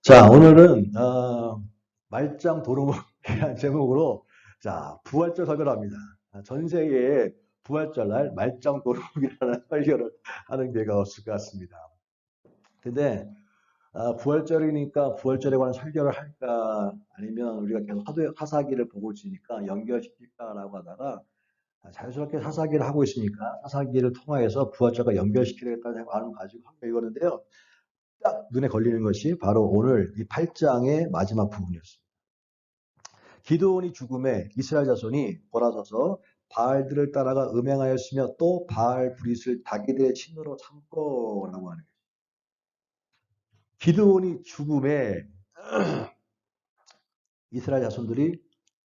자, 오늘은 말짱 도루묵이라는 제목으로 자 부활절 설교를 합니다. 전 세계에 부활절날 말짱 도루묵이라는 설교를 하는 기회가 없을 것 같습니다. 근데 부활절이니까 부활절에 관한 설교를 할까 아니면 우리가 계속 사사기를 보고 있으니까 연결시킬까라고 하다가 자연스럽게 사사기를 하고 있으니까 사사기를 통해서 부활절과 연결시키겠다는 생각을 가지고 한번 읽었는데요. 딱 눈에 걸리는 것이 바로 오늘 이 8장의 마지막 부분이었습니다. 기드온이 죽음에 이스라엘 자손이 돌아서서 바알들을 따라가 음행하였으며 또 바알 브릿을 자기들의 신으로 삼고라고 하는 거예요. 기드온이 죽음에 이스라엘 자손들이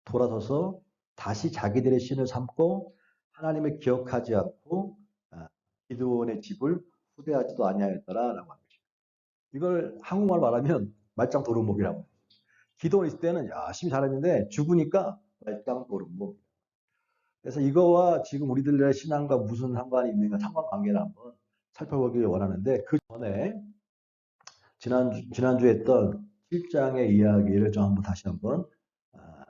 돌아서서 다시 자기들의 신을 삼고 하나님을 기억하지 않고 기드온의 집을 후대하지도 아니하였더라라고 하는 거죠. 이걸 한국말 말하면 말짱 도루묵이라고 해요. 기도원 있을 때는 열심히 잘했는데 죽으니까 말짱 도루묵. 그래서 이거와 지금 우리들의 신앙과 무슨 상관이 있는가 상관관계를 한번 살펴보길 원하는데 그 전에 지난주에 했던 7장의 이야기를 좀 한번 다시 한번 아,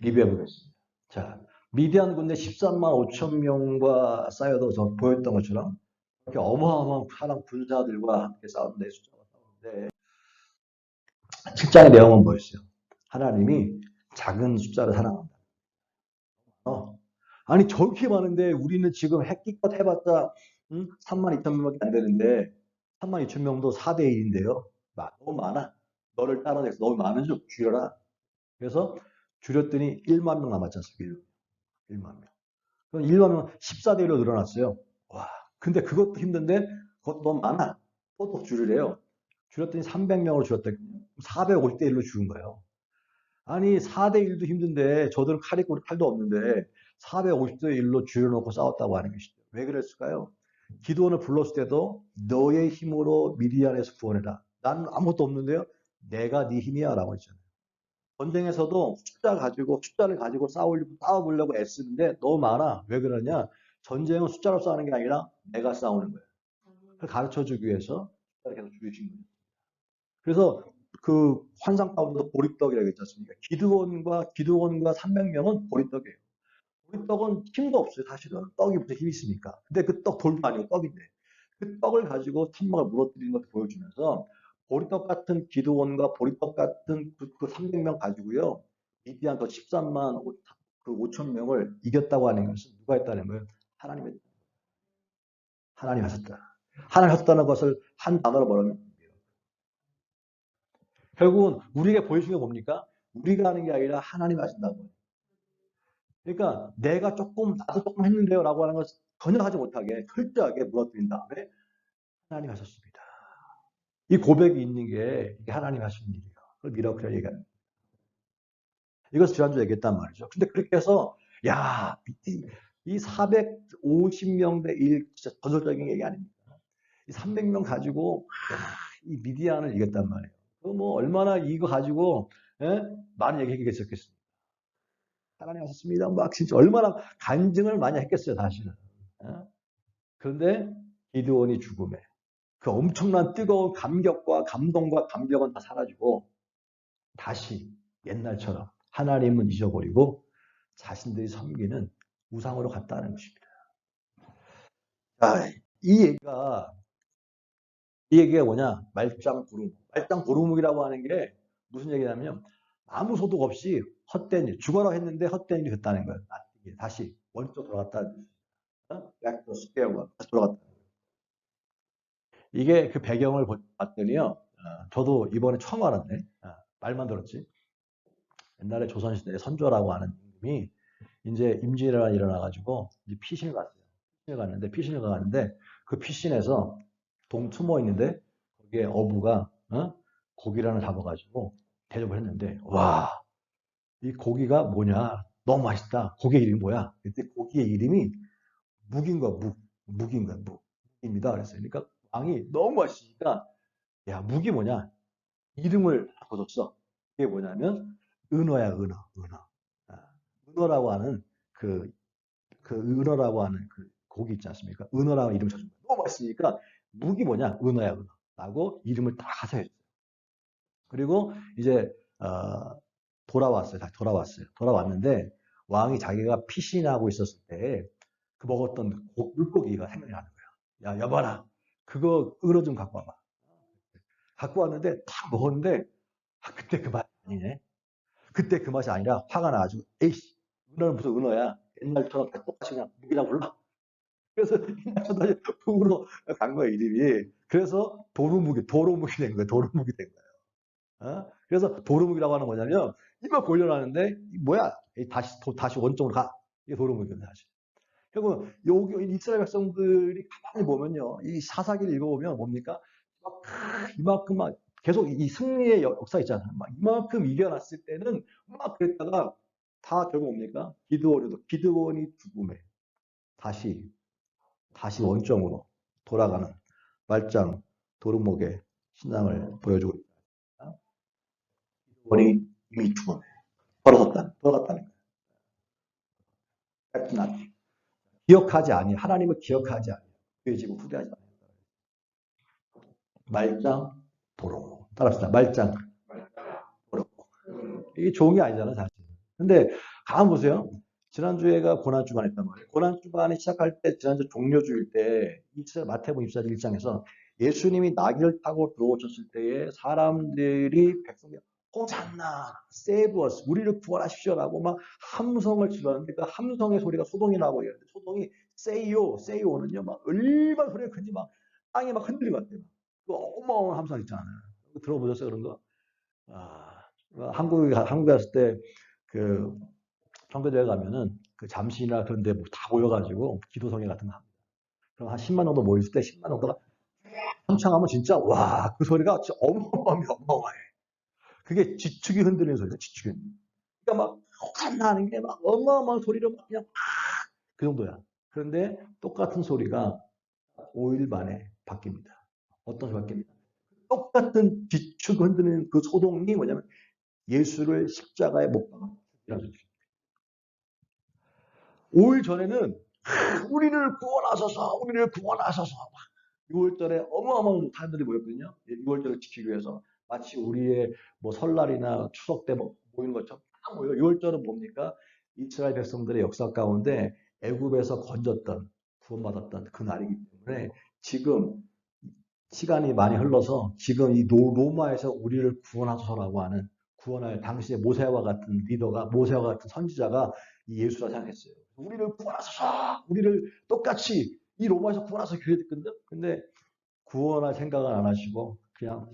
리뷰해 보겠습니다. 자, 미디안 군대 13만 5천 명과 쌓여도 저 보였던 것처럼 이렇게 어마어마한 사람 군사들과 함께 싸우는데 숫자가 싸우는데 7장의 내용은 뭐였어요? 하나님이 작은 숫자를 사랑한다. 아니 저렇게 많은데 우리는 지금 기껏 해봤자 3만 2천 명밖에 안 되는데 3만 2천 명도 4대 1인데요. 너무 많아. 너를 따라내서 너무 많은 좀 줄여라. 그래서 줄였더니 1만 명 남았지 않습니까? 1만 명. 그럼 1만 명 14대 1로 늘어났어요. 와, 근데 그것도 힘든데 그것도 너무 많아. 또 줄이래요. 줄였더니 300명으로 줄였더니 450대 1로 줄은 거예요. 아니 4대 1도 힘든데 저들은 칼 있고 칼도 없는데 450대 1로 줄여놓고 싸웠다고 하는 것이죠. 왜 그랬을까요? 기도원을 불렀을 때도 너의 힘으로 미디안에서 구원해라. 나는 아무것도 없는데요. 내가 네 힘이야 라고 했잖아요. 전쟁에서도 숫자를 가지고 싸워보려고 애쓰는데 너무 많아. 왜 그러냐? 전쟁은 숫자로 싸우는 게 아니라 내가 싸우는 거예요. 그걸 가르쳐주기 위해서 숫자를 계속 줄이신 거예요. 그래서 그 환상 가운데도 보리떡이라고 했지 않습니까? 기드온과 300명은 보리떡이에요. 보리떡은 힘도 없어요, 사실은. 떡이 무슨 힘이 있습니까? 근데 그 떡 돌도 아니고 떡인데. 그 떡을 가지고 천막을 무너뜨리는 것을 보여주면서 보리떡 같은 기드온과 보리떡 같은 그 300명 가지고요. 미디안 그 13만 5천 명을 이겼다고 하는 것은 누가 했다는 거예요? 하나님이 하나님 하셨다. 하나님 하셨다는 것을 한 단어로 말하면 결국은 우리에게 보여주는 게 뭡니까? 우리가 하는 게 아니라 하나님 하신다고. 그러니까 나도 조금 했는데요 라고 하는 것을 전혀 하지 못하게 철저하게 무너뜨린 다음에 하나님 하셨습니다. 이 고백이 있는 게 이게 하나님 하신 일이에요. 그걸 미라클이라고 얘기합니다. 이것을 지난주에 얘기했단 말이죠. 근데 그렇게 해서 야, 이 450명 대 1 진짜 저절적인 얘기 아닙니까? 이 300명 가지고 이 미디안을 이겼단 말이에요. 뭐 얼마나 이거 가지고 많은 얘기했겠습니까? 하나님 하셨습니다. 막 진짜 얼마나 간증을 많이 했겠어요, 사실은. 어? 그런데 기드온이 죽음에 그 엄청난 뜨거운 감격과 감동과 감격은 다 사라지고 다시 옛날처럼 하나님은 잊어버리고 자신들이 섬기는 우상으로 갔다는 것입니다. 자, 이 얘기가 이 얘기가 뭐냐? 말짱도루묵. 말짱도루묵이라고 하는 게 무슨 얘기냐면 아무 소득 없이 헛된 일, 죽어라 했는데 헛된 일이 됐다는 거예요. 다시 원점 돌아갔다. back to square one. 다시 돌아갔다. 이게 그 배경을 봤더니요. 저도 이번에 처음 알았네. 말만 들었지. 옛날에 조선시대에 선조라고 하는 임금이 이제 임진왜란이 일어나가지고 이제 피신을 갔어요. 피신을 갔는데 그 피신에서 숨어 있는데 거기에 어부가 고기를 하나 잡아가지고 대접을 했는데 와, 이 고기가 뭐냐? 너무 맛있다. 고기 이름이 뭐야? 그때 고기의 이름이 묵인 거야, 묵인 거야, 묵입니다. 그랬어요. 그러니까 왕이 너무 맛있으니까 야, 묵이 뭐냐? 이름을 바꿔줬어. 그게 뭐냐면 은어야, 은어. 아, 은어라고 하는 그, 그 은어라고 하는 그 고기 있지 않습니까? 은어라고 이름 쳐준 거야. 너무 맛있으니까 묵이 뭐냐? 은어야, 은어. 라고 이름을 딱 하세요. 그리고 이제 돌아왔어요. 다시 돌아왔어요. 돌아왔는데 왕이 자기가 피신하고 있었을 때 그 먹었던 물고기가 생각이 나는 거야. 야, 여봐라. 그거 으로 좀 갖고 와봐. 갖고 왔는데 탁 먹었는데 그때 그 맛이 아니네. 그때 그 맛이 아니라 화가 나가지고 에이씨 은어는 무슨 은어야. 옛날처럼 똑같이 그냥 무기나 불러. 그래서 옛날처럼 다시 북으로 간 거야 이름이. 그래서 도루묵이 된 거야. 도루묵이 된 거야. 그래서 도루묵이라고 하는 거냐면 이거 골려놨는데 뭐야? 다시 원점으로 가. 이게 도루묵이거든 사실. 그리고 여기 이스라엘 백성들이 가만히 보면요, 이 사사기를 읽어보면 뭡니까? 막 이만큼 막 계속 이 승리의 역사 있잖아요. 막 이만큼 이겨놨을 때는 막 그랬다가 다 결국 뭡니까? 기드온이 죽음에 다시 원점으로 돌아가는 말짱 도루묵의 신앙을 보여주고 있다. 기드온이 이미 죽음에 돌아갔다는 거예요. 기억하지 아니 하나님을 기억하지 아니 죄지고 후대하지 않는다. 말짱 도로 따라합시다. 말짱 도로 이게 좋은 게 아니잖아 사실. 근데 가만 보세요. 지난주에가 고난주간이었단 말이에요. 고난주간이 시작할 때 지난주 종료주일 때 마태복음 24장 1장에서 예수님이 나귀를 타고 들어오셨을 때에 사람들이 백성이 호산나 세이브어스 우리를 구원하십시오라고 막 함성을 질렀는데 그 함성의 소리가 소동이라고 얘기하는데 소동이 세이오는요 막 얼마나 소리가 큰지 막 땅이 막 흔들리고 같아요. 그 어마어마한 함성 있잖아요. 들어보셨어요 그런 거? 한국에 갔을 때 그 청교도에 가면은 그 잠시나 그런 데 다 모여가지고 기도성회 같은 거 합니다. 그럼 한 10만 정도 모였을 때 10만 정도가 한창하면 진짜 와 그 소리가 진짜 어마어마해. 그게 지축이 흔들리는 소리다. 지축이. 그러니까 막 혹한나 하는 게 막 어마어마한 소리로 막 그냥 그 정도야. 그런데 똑같은 소리가 5일 만에 바뀝니다. 어떤 소리 바뀝니다. 똑같은 지축 흔드는 그 소동이 뭐냐면 예수를 십자가에 못 박았다는 소리. 5일 전에는 우리를 구원하소서, 우리를 구원하소서. 6월절에 어마어마한 사람들이 모였거든요. 6월절을 지키기 위해서 마치 우리의 뭐 설날이나 추석 때 모이는 것처럼 다 모여. 6월절은 뭡니까? 이스라엘 백성들의 역사 가운데 애굽에서 건졌던 구원받았던 그 날이기 때문에 지금 시간이 많이 흘러서 지금 이 로마에서 우리를 구원하소서라고 하는 구원할 당시의 모세와 같은 리더가 모세와 같은 선지자가 이 예수라 생각했어요. 우리를 구원하소서, 우리를 똑같이 이 로마에서 구원하소서 그랬거든요. 근데 구원할 생각은 안 하시고 그냥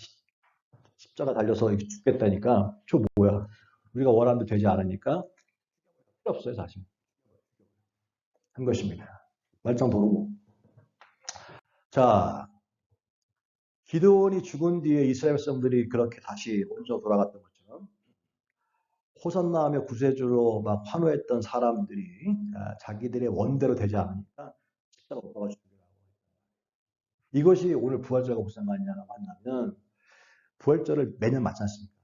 십자가 달려서 죽겠다니까 저 뭐야? 우리가 원하는 데 되지 않으니까 필요 없어요 사실. 한 것입니다. 말짱 도루묵. 자, 기드온이 죽은 뒤에 이스라엘 백성들이 그렇게 다시 원조 돌아갔던 것처럼 호산나하며 구세주로 막 환호했던 사람들이 자기들의 원대로 되지 않으니까 십자가 못 박아 죽이라고. 이것이 오늘 부활절과 무슨 상관이냐고 한다면 부활절을 매년 맞지 않습니까?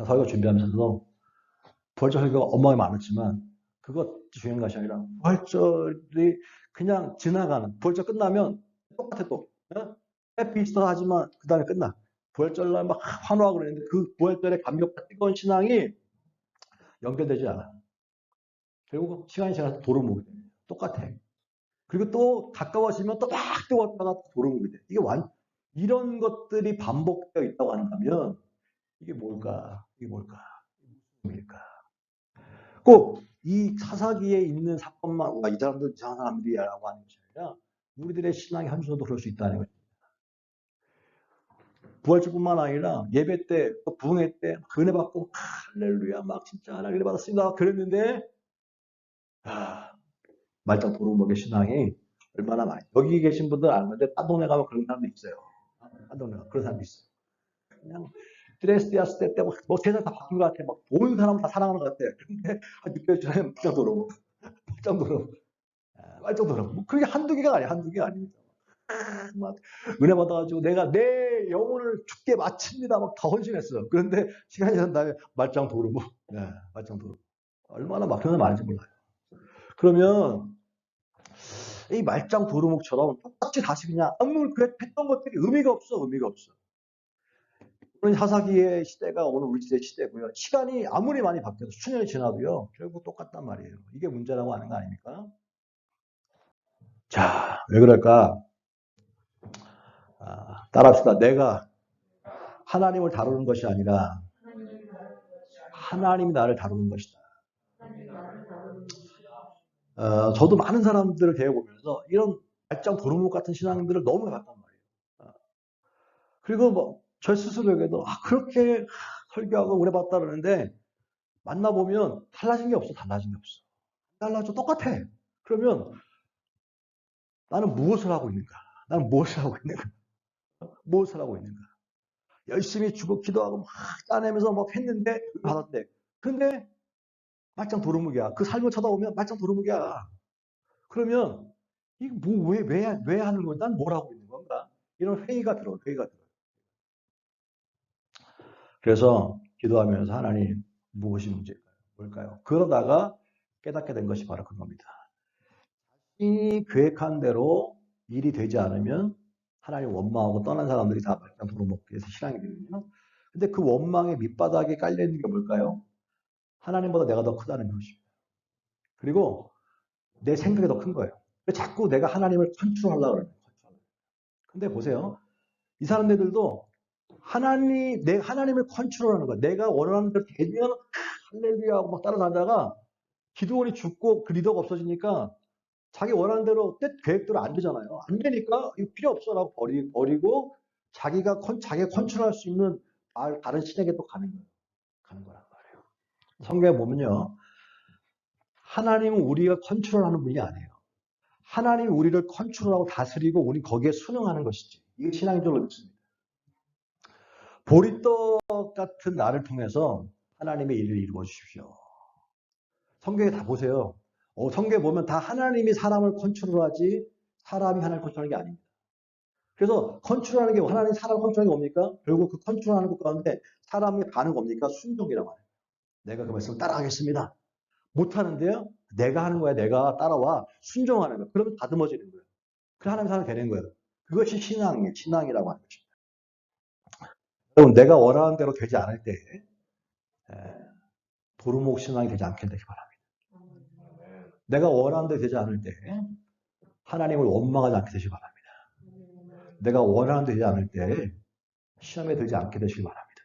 설교 준비하면서도 부활절 설교가 어마어마하게 많았지만 그것 중요한 것이 아니라 부활절이 그냥 지나가는 부활절 끝나면 똑같아 또 해피이스터 하지만 그 다음에 끝나 부활절날 막 환호하고 그랬는데 그 부활절의 감격과 뜨거운 신앙이 연결되지 않아. 결국 시간이 지나서 도루묵이 돼. 똑같아. 그리고 또 가까워지면 또 막 뜨거웠다가 도루묵이 돼. 이런 것들이 반복되어 있다고 한다면 이게 뭘까? 이게 뭘까? 뭘까? 꼭 이 사사기에 있는 사건만 이 사람들 이상한 사람들이야라고 하는 것이 아니라 우리들의 신앙의 한 주소도 그럴 수 있다는 거죠. 부활주뿐만 아니라 예배 때, 또 부흥회 때 은혜 받고 할렐루야 막 진짜 하나님 은혜 받았습니다. 그랬는데 말짱 도루묵의 신앙이 얼마나 많이 여기 계신 분들 아는데 딴 동네 가면 그런 사람도 있어요. 딴 동네 가면 그런 사람도 있어요. 그냥 드레스디아스 때뭐 세상 다 바뀐 것 같아. 막 온 사람 다 사랑하는 것 같아. 근데 한 6개월 전에 말짱 도루묵. 말짱 도루묵. 말짱 도루묵. 뭐 그게 한두 개가 아니야. 한두 개가 아닙니다. 막 은혜 받아가지고 내가 내 영혼을 죽게 마칩니다. 막 다 헌신했어요. 그런데 시간이 지난 다음에 말짱 도루묵. 네, 말짱 도루묵. 얼마나 막 그런 거 많은지 몰라요. 그러면 이 말짱 도루묵처럼 똑같이 다시 그냥 아무 그 했던 것들이 의미가 없어, 의미가 없어. 오늘 사사기의 시대가 오늘 우리 시대 시대고요. 시간이 아무리 많이 바뀌어도 수년이 지나도요. 결국 똑같단 말이에요. 이게 문제라고 하는 거 아닙니까? 자, 왜 그럴까? 따라합시다. 내가 하나님을 다루는 것이 아니라 하나님이 나를 다루는 것이다. 저도 많은 사람들을 대해보면서 이런 말짱 도루묵 같은 신앙들을 너무 봤단 말이에요. 그리고 뭐, 저 스스로에게도, 그렇게 설교하고 오래 봤다 그러는데, 만나보면 달라진 게 없어, 달라진 게 없어. 달라져, 똑같아. 그러면 나는 무엇을 하고 있는가? 나는 무엇을 하고 있는가? 무엇을 하고 있는가? 열심히 주고 기도하고 막 짜내면서 막 했는데, 받았대. 근데, 말짱 도루묵이야. 그 삶을 쳐다보면 말짱 도루묵이야. 그러면, 이거 뭐, 왜 하는 거야? 난 뭘 하고 있는 건가? 이런 회의가 들어, 회의가 들어. 그래서 기도하면서 하나님 무엇이 문제일까요? 뭘까요? 그러다가 깨닫게 된 것이 바로 그겁니다. 이 계획한 대로 일이 되지 않으면 하나님 원망하고 떠난 사람들이 다 말짱 도루묵기 위해서 신앙이 되거든요. 근데 그 원망의 밑바닥에 깔려있는 게 뭘까요? 하나님보다 내가 더 크다는 것입니다. 그리고 내 생각이 더 큰 거예요. 자꾸 내가 하나님을 컨트롤하려고 그래요. 근데 보세요. 이 사람들도 하나님을 컨트롤하는 거야. 내가 원하는 대로 되면 할렐루야 하고 막 따라다니다가 기도원이 죽고 그 리더가 없어지니까 자기 원하는 대로 뜻 계획대로 안 되잖아요. 안 되니까 이거 필요 없어라고 버리고 자기가 컨트롤할 수 있는 다른 신에게 또 가는 거예요. 가는 거란 말이에요. 성경에 보면요. 하나님은 우리가 컨트롤하는 분이 아니에요. 하나님이 우리를 컨트롤하고 다스리고 우리 거기에 순응하는 것이지. 이게 신앙인 줄로 믿습니다. 보리떡 같은 나를 통해서 하나님의 일을 이루어 주십시오. 성경에 다 보세요. 성경에 보면 다 하나님이 사람을 컨트롤하지 사람이 하나님을 컨트롤하는 게 아닙니다. 그래서 컨트롤하는 게 하나님 사람을 컨트롤하는 게 뭡니까? 결국 그 컨트롤하는 것 가운데 사람의 반응 뭡니까? 순종이라고 하는 거예요. 내가 그 말씀을 따라가겠습니다. 못하는데요. 내가 하는 거야. 내가 따라와. 순종하는 거야. 그러면 다듬어지는 거예요. 그 하나님 사람 되는 거예요. 그것이 신앙이에요. 신앙이라고 하는 것입니다. 여러분 내가 원하는 대로 되지 않을 때 도루묵 신앙이 되지 않게 되기 바랍니다. 내가 원하는 대로 되지 않을 때 하나님을 원망하지 않게 되시기 바랍니다. 내가 원하는 대로 되지 않을 때 시험에 들지 않게 되시기 바랍니다.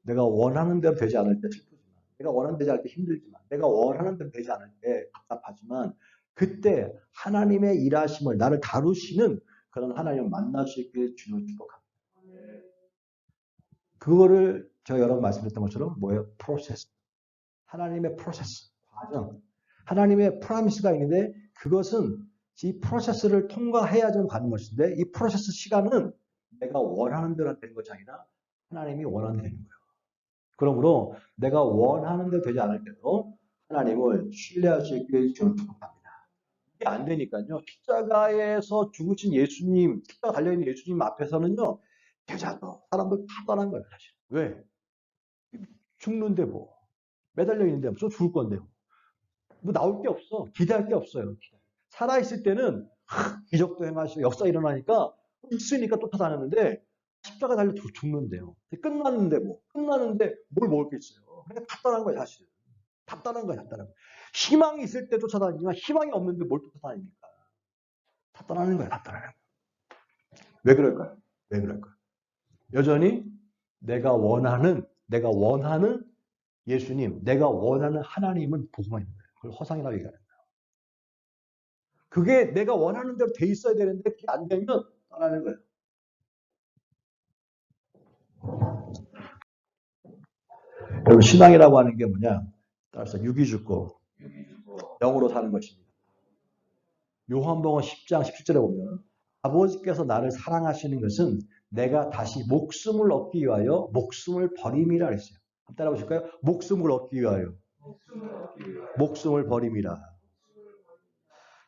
내가 원하는 대로 되지 않을 때 슬프지만, 내가 원하는 대로 되지 않을 때 힘들지만, 내가 원하는 대로 되지 않을 때 답답하지만, 그때 하나님의 일하심을 나를 다루시는 그런 하나님을 만날 수 있게 주는 축복합니다. 그거를 제가 여러 번 말씀드렸던 것처럼 뭐예요? 프로세스. 하나님의 프로세스, 과정. 하나님의 프라미스가 있는데 그것은 이 프로세스를 통과해야 좀 가는 것인데 이 프로세스 시간은 내가 원하는 대로 되는 것이 아니라 하나님이 원하는 대로 되는 거예요. 그러므로 내가 원하는 대로 되지 않을 때도 하나님을 신뢰할 수 있게 저는 축복합니다. 이게 안 되니까요. 십자가에서 죽으신 예수님, 십자가 달려있는 예수님 앞에서는요. 되자도 사람들 다 떠난 거예요. 사실. 왜? 죽는데 뭐. 매달려 있는데 뭐. 저 죽을 건데 뭐 나올 게 없어. 기대할 게 없어요. 살아있을 때는 기적도 행하시고 역사 일어나니까 있으니까 쫓아다녔는데 십자가 달려 죽는데요. 끝났는데 뭐. 끝나는데 뭘 먹을 게 있어요. 그냥 답답한 거예요, 사실. 답답한 거예요, 답답한 거예요. 희망이 있을 때 쫓아다니지만 희망이 없는데 뭘 쫓아다닙니까? 답답하는 거예요, 답답하는 거예요. 왜 그럴까요? 왜 그럴까요? 여전히 내가 원하는 예수님, 내가 원하는 하나님은 보고만 있는 거예요. 그걸 허상이라고 얘기하는 거예요. 그게 내가 원하는 대로 돼 있어야 되는데 그게 안 되면 떠나는 거예요. 여러분 신앙이라고 하는 게 뭐냐? 따라서 육이 죽고 영으로 사는 것입니다. 요한복음 10장 17절에 보면 아버지께서 나를 사랑하시는 것은 내가 다시 목숨을 얻기 위하여 목숨을 버림이라 했어요. 한번 따라 보실까요? 목숨을 얻기 위하여. 목숨을 버림이라.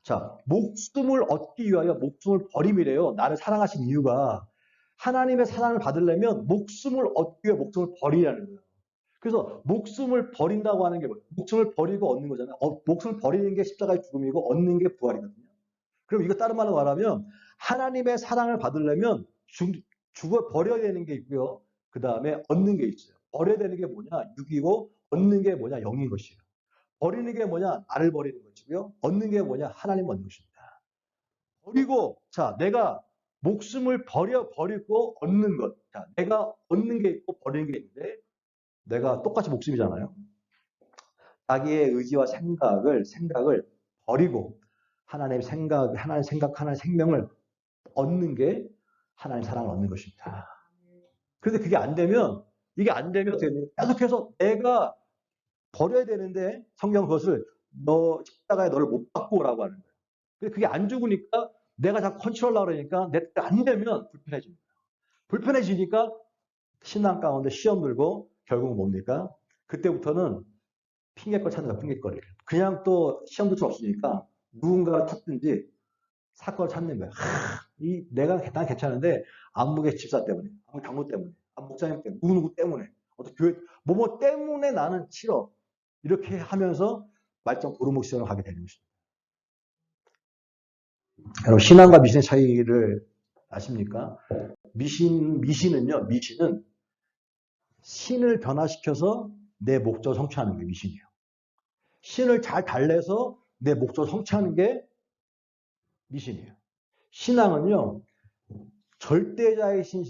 자, 목숨을 얻기 위하여 목숨을 버림이래요. 나를 사랑하신 이유가 하나님의 사랑을 받으려면 목숨을 얻기 위해 목숨을 버리라는 거예요. 그래서 목숨을 버린다고 하는 게 뭐예요? 목숨을 버리고 얻는 거잖아요. 목숨을 버리는 게 십자가의 죽음이고 얻는 게 부활이거든요. 그럼 이거 다른 말로 말하면 하나님의 사랑을 받으려면 죽어 버려야 되는 게 있고요. 그 다음에 얻는 게 있어요. 버려야 되는 게 뭐냐? 육이고 얻는 게 뭐냐? 영인 것이에요. 버리는 게 뭐냐? 나를 버리는 것이고요. 얻는 게 뭐냐? 하나님 얻는 것입니다. 버리고 자 내가 목숨을 버리고 얻는 것. 자 내가 얻는 게 있고 버리는 게 있는데 내가 똑같이 목숨이잖아요. 자기의 의지와 생각을 버리고 하나님 생각, 하나님 생명을 얻는 게 하나님 사랑을 얻는 것입니다. 그런데 그게 안 되면 이게 안 되면 어떻게 돼요? 계속해서 내가 버려야 되는데 성경 그것을 너 십자가에 너를 못 받고 오라고 하는 거예요. 근데 그게 안 죽으니까 내가 자꾸 컨트롤하려고 그러니까 내 뜻 안 되면 불편해집니다. 불편해지니까 신앙 가운데 시험 들고 결국 뭡니까? 그때부터는 핑계걸 찾는 거야, 핑계거리를. 그냥 또 시험 들 수 없으니까 누군가를 찾든지 사건을 찾는 거야. 난 괜찮은데 안목의 집사 때문에, 안목 장로 때문에, 목사님 때문에, 누구누구 때문에, 어떤 교회, 뭐뭐 때문에 나는 싫어. 이렇게 하면서 말짱 도루묵 시험을 가게 되는 것입니다. 여러분, 신앙과 미신의 차이를 아십니까? 미신은 신을 변화시켜서 내 목적을 성취하는 게 미신이에요. 신을 잘 달래서 내 목적을 성취하는 게 미신이에요. 신앙은요, 절대자이신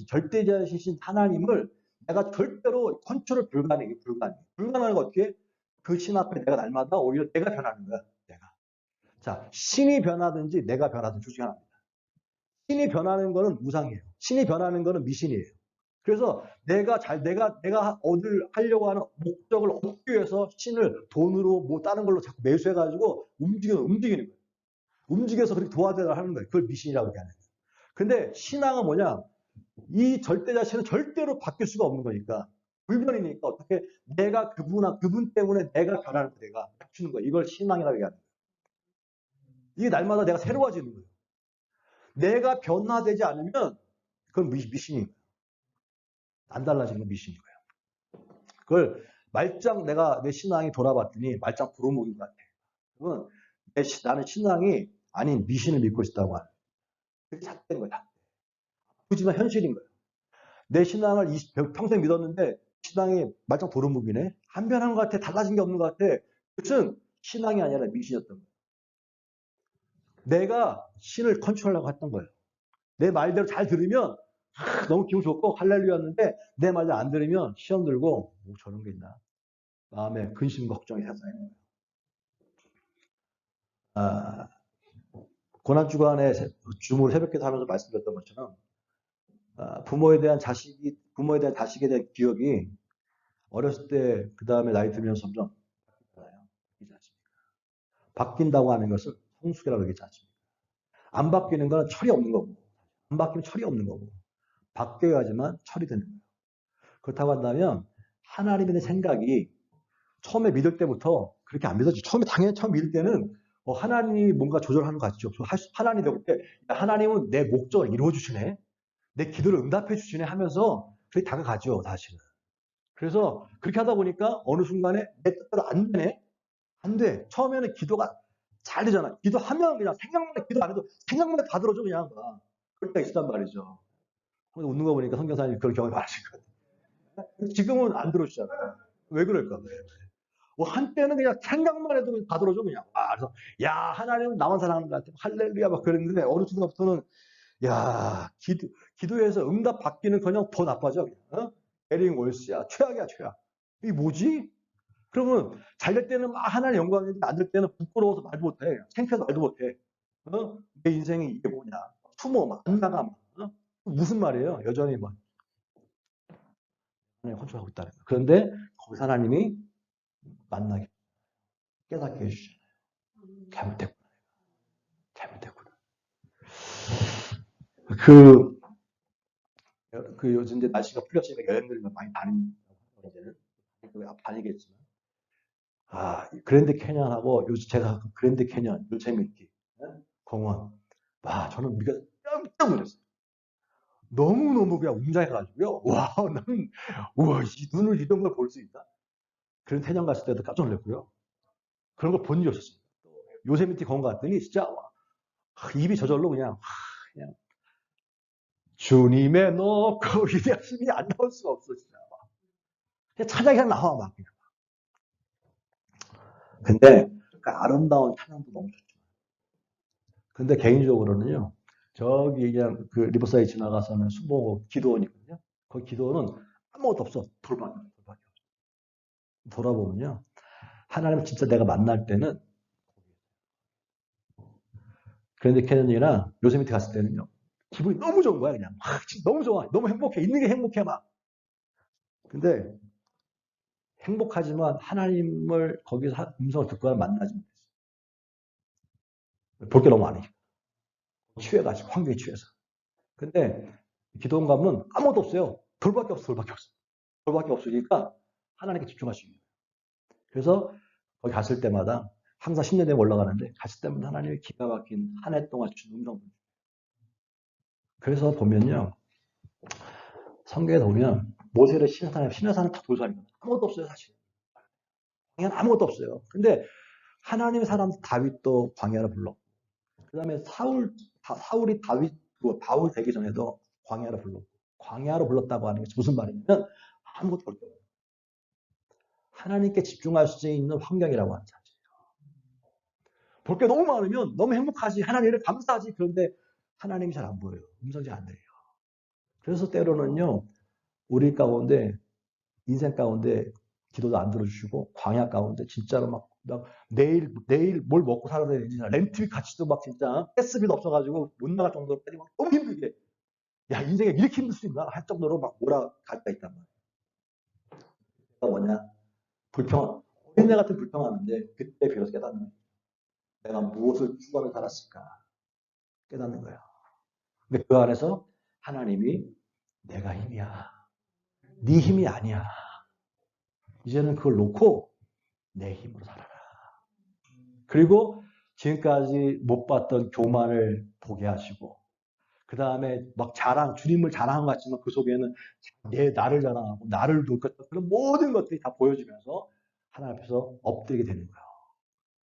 하나님을 내가 절대로 컨트롤 불가능해요. 불가능한 거 어떻게? 그 신 앞에 내가 날마다 오히려 내가 변하는 거야. 내가. 자, 신이 변하든지 내가 변하든지 둘 중에 하나입니다. 신이 변하는 거는 우상이에요. 신이 변하는 거는 미신이에요. 그래서 내가 하려고 하는 목적을 얻기 위해서 신을 돈으로 뭐 다른 걸로 자꾸 매수해가지고 움직이는 거예요. 움직여서 그렇게 도와달라 하는 거예요. 그걸 미신이라고 얘기하는 거예요. 근데 신앙은 뭐냐? 이 절대자 신은 절대로 바뀔 수가 없는 거니까. 불변이니까 어떻게 내가 그분 때문에 내가 변하는 거 내가 맞추는 거예요. 이걸 신앙이라고 얘기하는 거예요. 이게 날마다 내가 새로워지는 거예요. 내가 변화되지 않으면 그건 미신인 거예요. 안 달라지는 건 미신인 거예요. 그걸 말짱 내가 내 신앙이 돌아봤더니 말짱 부러먹인 것 같아. 그건 나는 신앙이 아닌 미신을 믿고 있다고 하는 거예요. 그게 잣된 거야. 그지만 현실인 거예요. 내 신앙을 평생 믿었는데 신앙이 말짱 도루묵이네. 안 변한 것 같아. 달라진 게 없는 것 같아. 그것은 신앙이 아니라 미신이었던 거예요. 내가 신을 컨트롤하려고 했던 거예요. 내 말대로 잘 들으면 너무 기분 좋고 할렐루야였는데 내 말대로 안 들으면 시험 들고 뭐 저런 게 있나. 마음에 근심 걱정이 생기는 거예요. 아, 고난주간에 주물 새벽기도 하면서 말씀드렸던 것처럼 부모에 대한 자식에 대한 기억이 어렸을 때 그 다음에 나이 들면서 점점 바뀌지 않습니까? 바뀐다고 하는 것은 성숙이라고 얘기하지 않습니까? 안 바뀌는 건 철이 없는 거고, 안 바뀌면 철이 없는 거고, 바뀌어야지만 철이 되는 거예요. 그렇다고 한다면 하나님에 대한 생각이 처음에 믿을 때부터 그렇게 안 믿었지. 당연히 처음 믿을 때는 하나님이 뭔가 조절하는 것 같죠. 하나님 되고 때 하나님은 내 목적을 이루어 주시네. 내 기도를 응답해 주시네 하면서 그렇게 다가가죠, 사실은. 그래서 그렇게 하다 보니까 어느 순간에 내 뜻대로 안 되네. 안 돼. 처음에는 기도가 잘 되잖아. 기도하면 그냥 생각만 해. 기도 안 해도 생각만 해도 다 들어줘 그냥. 그럴 때가 있단 말이죠. 웃는 거 보니까 성경사님 그런 경험이 많으실 것 같아요. 지금은 안 들어주잖아요. 왜 그럴까? 한때는 그냥 생각만 해도 다 들어줘 그냥. 그래서 야 하나님은 나만 사랑하는 것 같아. 할렐루야 막 그랬는데 어느 순간부터는 야 기도에서 응답 받기는커녕 더 나빠져. 그냥. 에링 월스야 최악이야 최악. 이게 뭐지? 그러면 잘 될 때는 막 하나님 영광인데 안 될 때는 부끄러워서 말도 못해. 창피해서 말도 못해. 내 인생이 이게 뭐냐. 숨어 막 안 나가 막. 무슨 말이에요? 여전히 막 하나님 컨트롤하고 있다는 거. 그런데 거기서 하나님이 만나게 깨닫게 해주잖아요. 잘못했구나. 잘못했구나. 요즘 이제 날씨가 풀렸으니까 여행들 많이 다니는 이제는 다니겠지만 그랜드 캐년하고 요즘 제가 그랜드 캐년 요세미티 공원 저는 우리가 깜짝 놀랐어요. 너무너무 그냥 웅장해가지고요. 나는 이 눈을 이런 걸 볼 수 있다. 그런 태년 갔을 때도 깜짝 놀랐고요. 그런 걸 본 적이 없었어요. 요세미티 공원 갔더니 진짜 입이 저절로 그냥 주님의 높고 위대하심이 안 나올 수가 없어, 진짜. 그냥 찬양이 그냥 나와, 막. 근데, 그 아름다운 찬양도 너무 좋죠. 근데 개인적으로는요, 저기 그냥 그 리버사이드 지나가서는 수목 기도원이거든요. 그 기도원은 아무것도 없어. 돌밖에 없어. 돌밖에 없어. 돌아보면요. 하나님 진짜 내가 만날 때는 그런데 캐년이나 요세미트 갔을 때는요. 기분이 너무 좋은 거야, 그냥. 진짜 너무 좋아. 너무 행복해. 있는 게 행복해, 막. 근데 행복하지만 하나님을 거기서 음성을 듣거나 만나지 못했어. 볼 게 너무 많으니까. 취해가지고, 환경에 취해서. 근데 기도원 가면 아무것도 없어요. 돌밖에 없어, 돌밖에 없어. 돌밖에 없으니까 하나님께 집중할 수 있는 거예요. 그래서 거기 갔을 때마다 항상 10년 되면 올라가는데 갔을 때마다 하나님의 기가 막힌 한 해 동안 주신 음성. 그래서 보면요. 성경에 보면 모세를 시내산에 다 돌산이거든요. 아무것도 없어요, 사실. 광야는 아무것도 없어요. 근데 하나님의 사람 다윗도 광야를 불렀고, 그 다음에 사울이 바울 되기 전에도 광야를 불렀고, 광야로 불렀다고 하는 게 무슨 말이냐면 아무것도 볼 게 없어요. 하나님께 집중할 수 있는 환경이라고 하는 사실. 볼 게 너무 많으면 너무 행복하지, 하나님을 감사하지. 그런데 하나님이 잘 안 보여요. 음성이 잘 안 들려요. 그래서 때로는요, 우리 가운데, 인생 가운데 기도도 안 들어주시고, 광야 가운데 진짜로 막 내일 뭘 먹고 살아야 되는지, 렌트비 가치도 막 진짜 가스비도 없어가지고 못 나갈 정도로까지 막 너무 힘들게. 야, 인생에 이렇게 힘들 수 있나? 할 정도로 막 몰아갈 때가 있단 말이야. 뭐냐? 어린애 같은 불평하는데, 그때 비로소 깨닫는 거야. 내가 무엇을 추구하며 살았을까? 깨닫는 거야. 근데 그 안에서 하나님이 내가 힘이야. 네 힘이 아니야. 이제는 그걸 놓고 내 힘으로 살아라. 그리고 지금까지 못 봤던 교만을 보게 하시고, 그 다음에 막 주님을 자랑한 것 같지만 그 속에는 나를 자랑하고, 나를 높였던 그런 모든 것들이 다 보여지면서 하나님 앞에서 엎드리게 되는 거예요.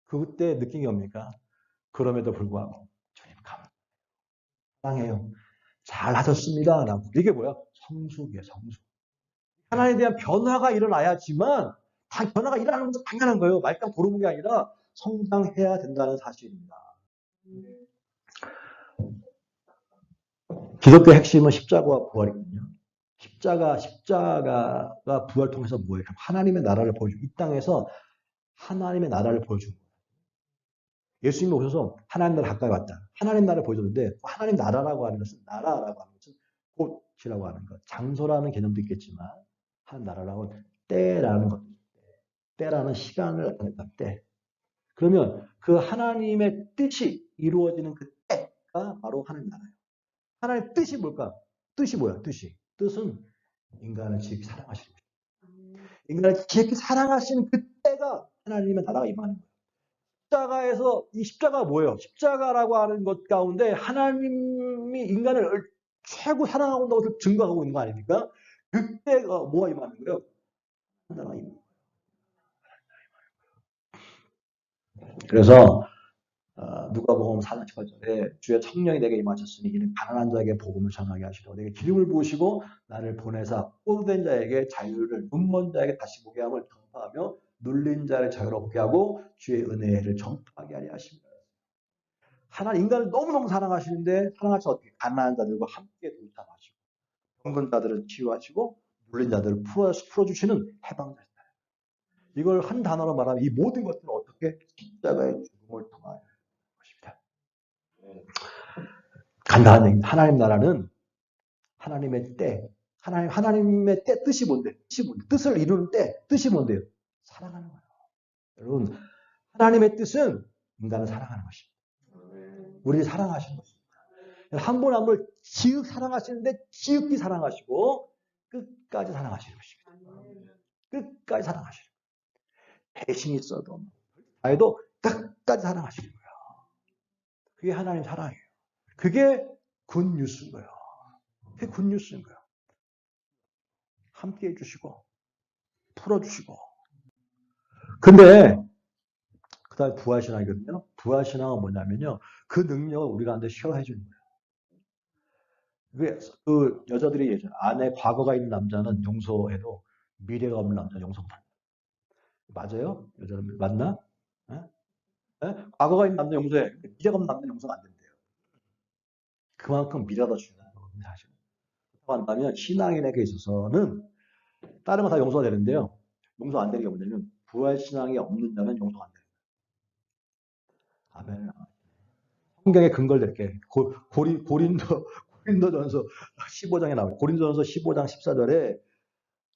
그때 느낀 게 뭡니까? 그럼에도 불구하고, 주님 감사해요. 잘하셨습니다. 라고. 이게 뭐야? 성숙이에요, 성숙. 하나님에 대한 변화가 일어나야지만, 다 변화가 일어나는 것은 당연한 거예요. 말까 부르는 게 아니라 성장해야 된다는 사실입니다. 기독교 핵심은 십자가와 부활이거든요. 십자가가 부활 통해서 뭐예요? 하나님의 나라를 보여주고, 이 땅에서 하나님의 나라를 보여주고. 예수님이 오셔서 하나님 나라 가까이 왔다. 하나님 나라를 보여줬는데, 하나님 나라라고 하는 것은 곳이라고 하는 것. 장소라는 개념도 있겠지만, 하나님 나라라고 때라는 것. 때라는 시간을 나타낸다, 때. 그러면 그 하나님의 뜻이 이루어지는 그 때가 바로 하나님 나라예요. 하나님의 뜻이 뭘까? 뜻이 뭐야? 뜻은 인간을 지극히 사랑하시는 거예요. 인간을 지극히 사랑하시는 그때가 하나님의 나라가 임하는 거예요. 십자가에서 이 십자가가 뭐예요? 십자가라고 하는 것 가운데 하나님이 인간을 최고 사랑하고 있는 것을 증거하고 있는 거 아닙니까? 그때가 뭐가 임하는 거예요? 나라가 임하는 거예요. 그래서 누가복음 4장 18절에 주의 성령이 내게 임하셨으니 이는 가난한 자에게 복음을 전하게 하시고 내게 기름을 부으시고 나를 보내사 포로된 자에게 자유를 눈먼 자에게 다시 보게 함을 전파하며 눌린 자를 자유롭게 하고 주의 은혜를 전파하게 하려 하십니다. 하나님 인간을 너무너무 사랑하시는데 사랑하셔서 어떻게 가난한 자들과 함께 동참하시고 병든 자들을 치유하시고 눌린 자들을 풀어주시는 해방자입니다. 이걸 한 단어로 말하면 이 모든 것들은 어떻게 십자가의 죽음을 통하여 것입니다. 간단한 얘기입니다. 하나님 나라는 하나님의 때, 하나님의 때 뜻이 뭔데? 뜻을 이루는 때 뜻이 뭔데요? 사랑하는 거예요. 여러분, 하나님의 뜻은 인간을 사랑하는 것입니다. 우리를 사랑하시는 것입니다. 한 분 한 분 지극 사랑하시는데 지극히 사랑하시고 끝까지 사랑하시는 것입니다. 끝까지 사랑하시는 거예요. 배신이 있어도 아예도 끝까지 사랑하시는 거예요. 그게 하나님 사랑이에요. 그게 굿뉴스인 거예요. 그게 굿뉴스인 거예요. 함께 해주시고 풀어주시고. 근데 그 다음에 부활신앙이거든요. 부활신앙은 뭐냐면요. 그 능력을 우리가 한테 쉐어해 주는 거예요. 그 여자들이 예전 아내 과거가 있는 남자는 용서해도 미래가 없는 남자는 용서 못한다. 맞아요? 여자들 맞나? 예? 예? 과거가 있는 남자 용서해. 미래가 없는 남자 용서가 안 된대요. 그만큼 미래가 더 중요한 거거든요, 사실. 그렇다고 한다면 신앙인에게 있어서는 다른 거 다 용서가 되는데요. 용서 안 되는 게 뭐냐면 부활 신앙이 없는 자는 용서가 안 돼요. 아멘. 성경의 근거를 드릴게. 고린도전서 15장에 나와요. 고린도전서 15장 14절에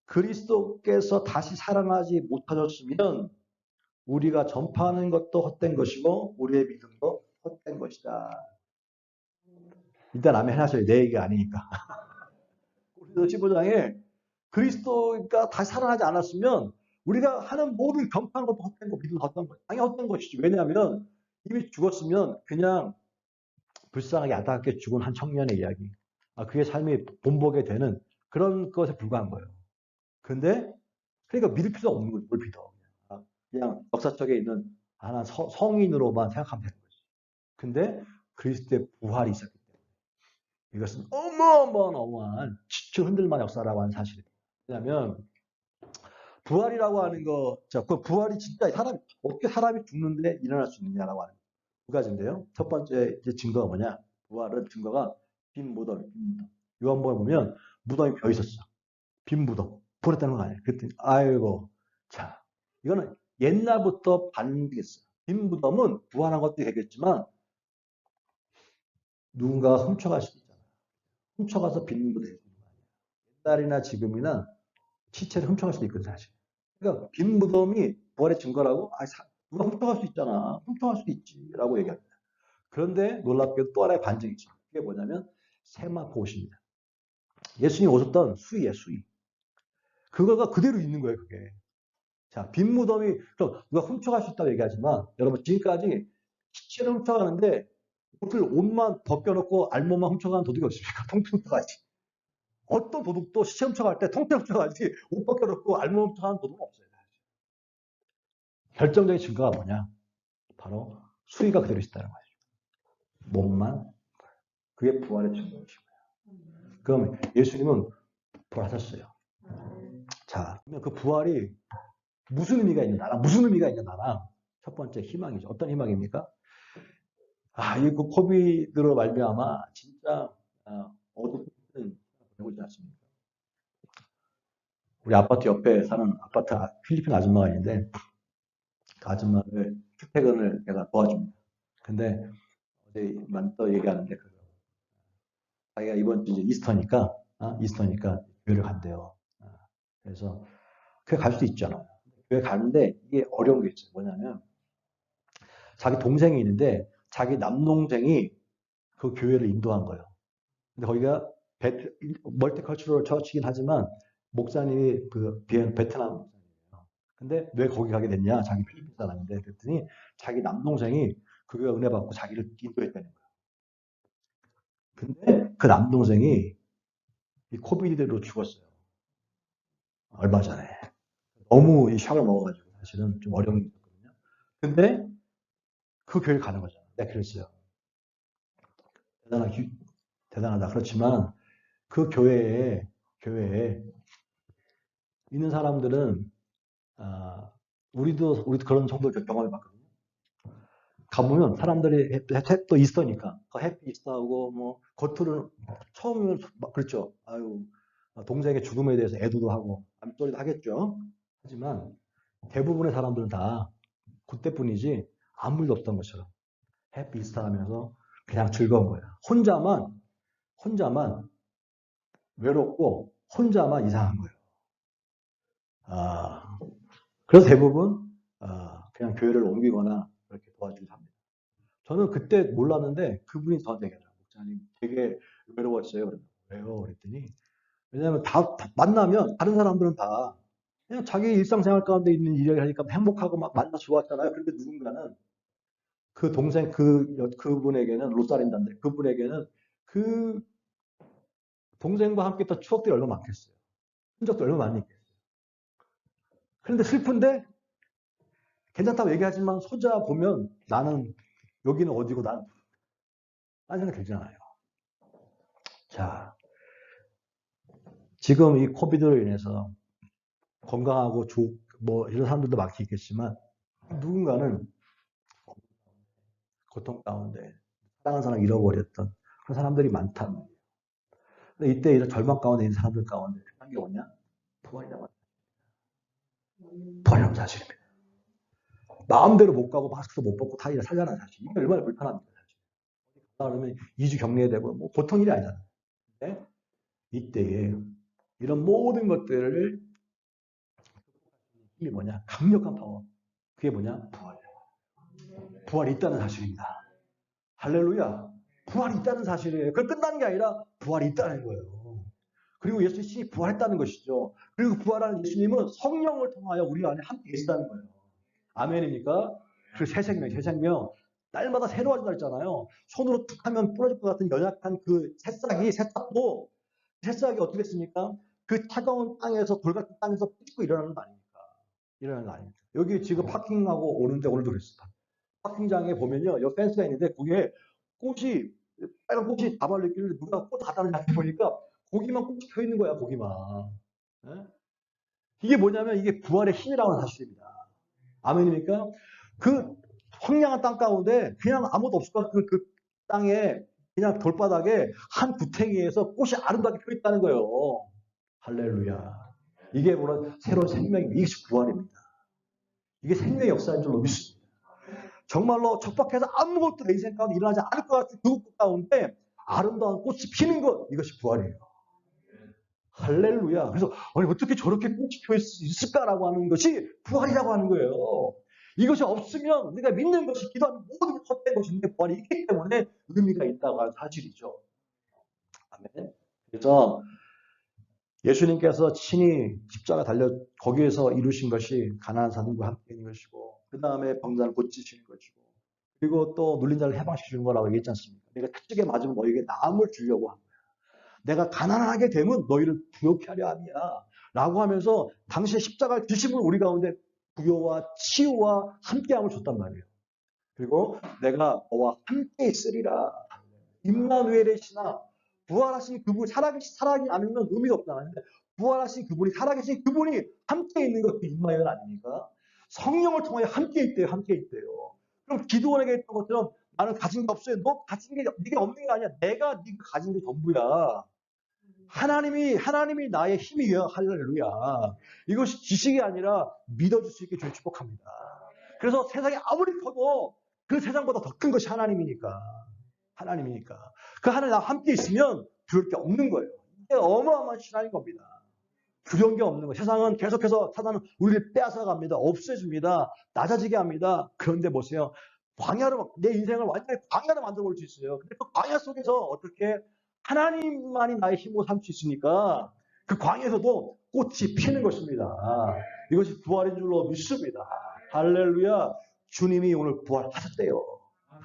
그리스도께서 다시 살아나지 못하셨으면 우리가 전파하는 것도 헛된 것이고 우리의 믿음도 헛된 것이다. 일단 아멘 하셔요. 내 얘기가 아니니까. 고린도서 15장에 그리스도가 다시 살아나지 않았으면 우리가 하는 모든 전파하는 것도 헛된 거, 믿음도 헛된 거. 당연히 헛된 것이지. 왜냐하면 이미 죽었으면 그냥 불쌍하게 안타깝게 죽은 한 청년의 이야기. 그의 삶이 본보게 되는 그런 것에 불과한 거예요. 근데 그러니까 믿을 필요 없는 거죠. 뭘 믿어. 그냥 역사적에 있는 하나 성인으로만 생각하면 되는 거지. 근데 그리스도의 부활이 있었기 때문에 이것은 어마어마한 지체 흔들만 역사라고 하는 사실이에요. 왜냐하면 부활이라고 하는 거, 그 부활이 진짜 어떻게 사람이 죽는데 일어날 수 있느냐라고 하는 두 가지인데요. 첫 번째 증거가 뭐냐? 부활은 증거가 빈 무덤, 빈 무덤. 요한복음에 보면 무덤이 비어 있었어. 빈 무덤. 부활했다는 거 아니에요. 그랬더니 아이고, 자, 이거는 옛날부터 반기겠어요. 빈 무덤은 부활한 것도 되겠지만 누군가가 훔쳐갈 수도 있잖아요. 훔쳐가서 빈 무덤이 되는 거 아니에요. 옛날이나 지금이나 시체를 훔쳐갈 수도 있거든요, 사실. 그러니까 빈 무덤이 부활의 증거라고 누가 훔쳐갈 수 있잖아. 훔쳐갈 수도 있지라고 얘기합니다. 그런데 놀랍게도 또 하나의 반증이 있죠. 그게 뭐냐면 세마포 옷입니다. 예수님이 오셨던 수의예요, 수의. 그거가 그대로 있는 거예요, 그게. 자, 빈 무덤이 그럼 누가 훔쳐갈 수 있다고 얘기하지만 여러분 지금까지 시체를 훔쳐가는데 옷만 벗겨놓고 알몸만 훔쳐가는 도둑이 없습니까? 통통 훔쳐가지. 어떤 도둑도 시체 훔쳐갈 때 통째 훔쳐가지 옷 벗겨놓고 알몸 훔쳐가는 도둑은 없어요. 결정적인 증거가 뭐냐? 바로 수위가 그대로 있다는 거죠. 몸만. 그게 부활의 증거이시고요. 그럼 예수님은 부활하셨어요. 자, 그러면 그 부활이 무슨 의미가 있느냐라, 무슨 의미가 있느냐라. 첫 번째 희망이죠. 어떤 희망입니까? 이 코비드로 말미암아 진짜 어두운 보내고 있지 않습니까? 우리 아파트 옆에 사는 아파트 필리핀 아줌마가 있는데 그 아줌마를 출퇴근을 내가 도와줍니다. 근데 어제만 또 얘기하는데 자기가 이번 주 이제 이스터니까 교회를 간대요. 그래서 교회 갈 수 있잖아요. 교회 가는데 이게 어려운 게 있어요. 뭐냐면 자기 동생이 있는데 자기 남동생이 그 교회를 인도한 거예요. 근데 거기가 멀티컬처럴 처치긴 하지만 목사님이 그 베트남 목사님이에요. 근데 왜 거기 가게 됐냐? 자기 필리핀 사람인데 그랬더니 자기 남동생이 그가 은혜 받고 자기를 인도했다는 거예요. 근데 그 남동생이 이 코비드로 죽었어요. 얼마 전에. 너무 이 샥을 먹어가지고 사실은 좀 어려운 게 있었거든요. 근데 그 교회 가는 거잖아요. 내가 그랬어요. 대단하다. 그렇지만 그 교회에 있는 사람들은 우리도 그런 정도 경험해 봤거든요. 가보면 사람들이 또 있으니까 해피 있어하고 뭐 겉으로는 처음에는 막 그렇죠. 아유 동생의 죽음에 대해서 애도도 하고 암소리도 하겠죠. 하지만 대부분의 사람들은 다 그때뿐이지 아무 일도 없던 것처럼 해피 있어하면서 그냥 즐거운 거예요. 혼자만 외롭고 혼자만 이상한 거예요. 그래서 대부분 그냥 교회를 옮기거나 그렇게 도와주기도 합니다. 저는 그때 몰랐는데 그분이 저한테 얘기하더라고요. 목사님 되게 외로웠어요. 왜요? 그랬더니 왜냐하면 다 만나면 다른 사람들은 다 그냥 자기 일상생활 가운데 있는 일을 하니까 행복하고 막 만나 좋았잖아요. 그런데 누군가는 그 동생 그분에게는 로사린다인데 그분에게는 그 동생과 함께 했던 추억들이 얼마나 많겠어요. 흔적도 얼마나 많이 있겠어요. 그런데 슬픈데 괜찮다고 얘기하지만 소자 보면 나는 여기는 어디고 난 라는 생각이 들잖아요. 자, 지금 이 코비드로 인해서 건강하고 뭐 이런 사람들도 많이 있겠지만 누군가는 고통 가운데 사랑하는 사람 잃어버렸던 그런 사람들이 많다는 거예요. 근데 이때 이런 절망 가운데 있는 사람들 가운데 한 게 뭐냐? 부활이라고. 부활이라는 사실입니다. 마음대로 못 가고 마스크도 못 벗고 타이를 살려는 사실. 이게 얼마나 불편합니까? 사실. 그러면 2주 격리되고 뭐 보통 일이 아니잖아요. 근데 이때에 이런 모든 것들을 힘이 뭐냐? 강력한 파워. 그게 뭐냐? 부활이야. 부활이 있다는 사실입니다. 할렐루야. 부활이 있다는 사실이에요. 그걸 끝나는 게 아니라 부활이 있다는 거예요. 그리고 예수님이 부활했다는 것이죠. 그리고 부활하는 예수님은 성령을 통하여 우리 안에 함께 계시다는 거예요. 아멘입니까? 그 새 생명, 새 생명. 날마다 새로워진다 했잖아요. 손으로 툭 하면 부러질 것 같은 연약한 그 새싹도, 새싹이 어떻게 됐습니까? 그 차가운 땅에서, 돌 같은 땅에서 뿌리고 일어나는 거 아닙니까? 일어나는 거 아닙니까? 여기 지금 파킹하고 오는데 오늘도 그랬어. 파킹장에 보면요. 여기 펜스가 있는데, 그게 꽃이, 빨간 꽃이 다발려 있길래 누가 꽃 갖다 놨는지 보니까 고기만 꽃이 펴 있는 거야, 고기만. 예? 이게 뭐냐면 이게 부활의 힘이라는 사실입니다. 아멘입니까? 그 황량한 땅 가운데 그냥 아무도 없을 것 같은 그 땅에 그냥 돌바닥에 한 구탱이에서 꽃이 아름답게 펴 있다는 거예요. 할렐루야. 이게 뭐라 새로운 생명입니다. 이것이 부활입니다. 이게 생명의 역사인 줄로 믿습니다. 정말로 척박해서 아무것도 내 인생 가운데 일어나지 않을 것 같은 그 가운데 아름다운 꽃이 피는 것, 이것이 부활이에요. 할렐루야. 그래서 아니 어떻게 저렇게 꽃이 펴 있을까라고 하는 것이 부활이라고 하는 거예요. 이것이 없으면 우리가 믿는 것이 기도하는 모든 게 헛된 것인데 부활이 있기 때문에 의미가 있다고 하는 사실이죠. 아멘. 그래서 예수님께서 친히 십자가 달려 거기에서 이루신 것이 가난한 사람과 함께 있는 것이고 그 다음에 병자를 고치시는 것이고 그리고 또 눌린 자를 해방시키는 거라고 얘기했지 않습니까? 내가 특집에 맞으면 너에게 나음을 주려고 합니다. 내가 가난하게 되면 너희를 부욕케 하려 함이야. 라고 하면서 당시에 십자가를 지심을 우리 가운데 부여와 치유와 함께함을 줬단 말이에요. 그리고 내가 너와 함께 있으리라. 임마누엘의 신하 부활하신 그분이 살아계신 않으면 의미가 없잖아요. 부활하신 그분이 살아계신 그분이 함께 있는 것도 임마누엘 아닙니까? 성령을 통하여 함께 있대요. 함께 있대요. 그럼 기도원에게 했던 것처럼 나는 가진 게 없어요. 너 가진 게 네가 없는 게 아니야. 내가 네가 가진 게 전부야. 하나님이 나의 힘이에요. 할렐루야. 이것이 지식이 아니라 믿어줄 수 있게 주님 축복합니다. 그래서 세상이 아무리 커도 그 세상보다 더 큰 것이 하나님이니까. 하나님이니까. 그 하나님 나와 함께 있으면 두려울 게 없는 거예요. 이게 어마어마한 신앙인 겁니다. 두려운 게 없는 거예요. 세상은 계속해서 사단은 우리를 빼앗아갑니다. 없애줍니다. 낮아지게 합니다. 그런데 보세요. 광야로 내 인생을 완전히 광야로 만들어 볼 수 있어요. 근데 그 광야 속에서 어떻게 하나님만이 나의 힘으로 삼을 수 있으니까 그 광야에서도 꽃이 피는 것입니다. 이것이 부활인 줄로 믿습니다. 할렐루야. 주님이 오늘 부활하셨대요.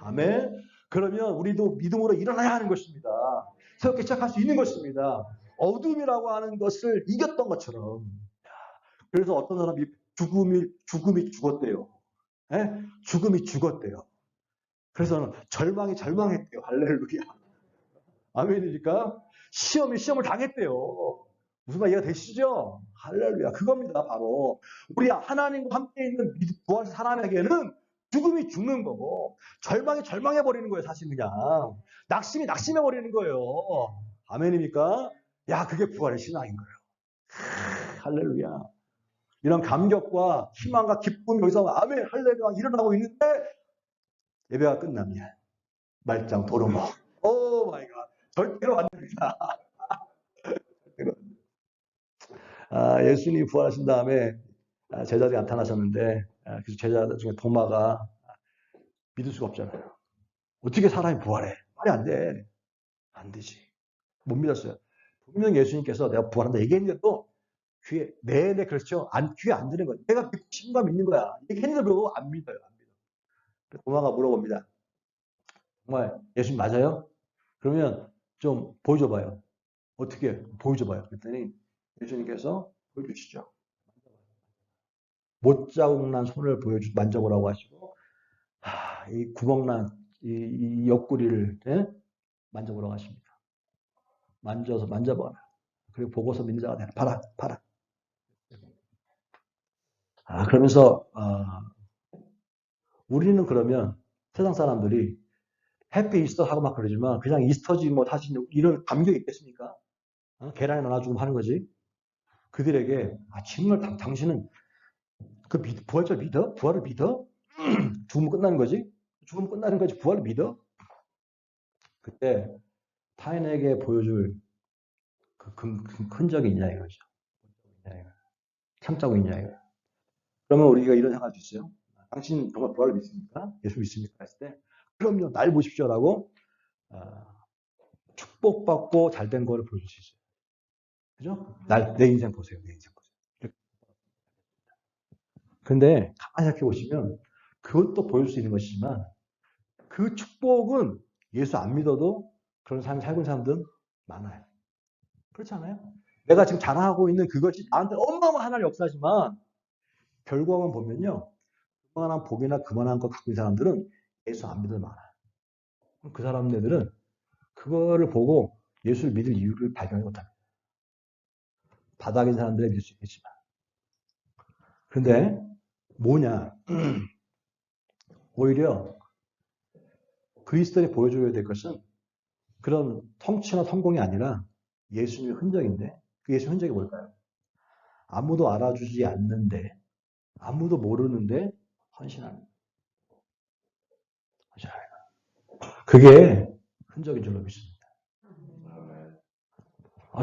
아멘. 그러면 우리도 믿음으로 일어나야 하는 것입니다. 새롭게 시작할 수 있는 것입니다. 어둠이라고 하는 것을 이겼던 것처럼. 그래서 어떤 사람이 죽음이 죽었대요. 예? 죽음이 죽었대요. 그래서 절망했대요. 할렐루야. 아멘이니까 시험을 당했대요. 무슨 말 이해가 되시죠? 할렐루야. 그겁니다. 바로 우리 하나님과 함께 있는 부활 사람에게는 죽음이 죽는 거고 절망이 절망해 버리는 거예요. 사실 그냥 낙심해 버리는 거예요. 아멘입니까? 야, 그게 부활의 신앙인 거예요. 할렐루야. 이런 감격과 희망과 기쁨이 여기서 아멘 할렐루야 일어나고 있는데 예배가 끝납니다. 말짱 도루묵. 오 마이 갓. 절대로 안 됩니다. 예수님이 부활하신 다음에 제자들이 나타나셨는데 그래서 제자들 중에 도마가 믿을 수가 없잖아요. 어떻게 사람이 부활해? 말이 안 돼. 안 되지. 못 믿었어요. 분명 예수님께서 내가 부활한다 얘기했는데도 귀에 네네 그렇죠. 귀에 안 드는 거예요. 내가 믿고 싶은가 믿는 거야. 얘기했는데 불구하고 안 믿어요. 안 믿어. 그래서 도마가 물어봅니다. 정말 예수님 맞아요? 그러면 좀 보여줘봐요. 어떻게 보여줘봐요. 그랬더니 예수님께서 보여주시죠. 못자국 난 손을 만져보라고 하시고 이 구멍난 이 옆구리를 만져보러 가십니다. 만져봐라. 그리고 보고서 믿는 자가 되라. 봐라. 그러면서 우리는 그러면 세상 사람들이 해피 이스터 하고 막 그러지만 그냥 이스터지 뭐 사실 이런 감격이 있겠습니까? 계란에 나눠주고 하는 거지. 그들에게 정말 당신은 부활절 믿어? 부활을 믿어? 죽으면 끝나는 거지? 죽으면 끝나는 거지. 부활을 믿어? 그때 타인에게 보여줄 그 흔적이 있냐 이거죠. 참자고 있냐 이거. 그러면 우리가 이런 생각할 수 있어요. 당신 정말 부활을 믿습니까? 예수 믿습니까? 했을 때 그럼요. 날 보십시오라고 축복받고 잘된 거를 보여줄 수 있어요. 그죠? 내 인생 보세요. 내 인생 보세요. 근데 가만히 생각해 보시면 그것도 보여줄 수 있는 것이지만 그 축복은 예수 안 믿어도 그런 삶을 살고 있는 사람들은 많아요. 그렇지 않아요? 내가 지금 자랑하고 있는 그것이 나한테 어마어마한 하나의 역사지만 결과만 보면요. 그만한 복이나 그만한 것 갖고 있는 사람들은 예수 안 믿을 많아요. 그 사람들은 그거를 보고 예수를 믿을 이유를 발견하지 못합니다. 바닥인 사람들은 믿을 수 있겠지만. 근데 뭐냐? 오히려 그리스도에 보여줘야 될 것은 그런 성취나 성공이 아니라 예수님의 흔적인데 그 예수의 흔적이 뭘까요? 아무도 알아주지 않는데 아무도 모르는데 헌신하는 그게 흔적인 줄로 믿습니다.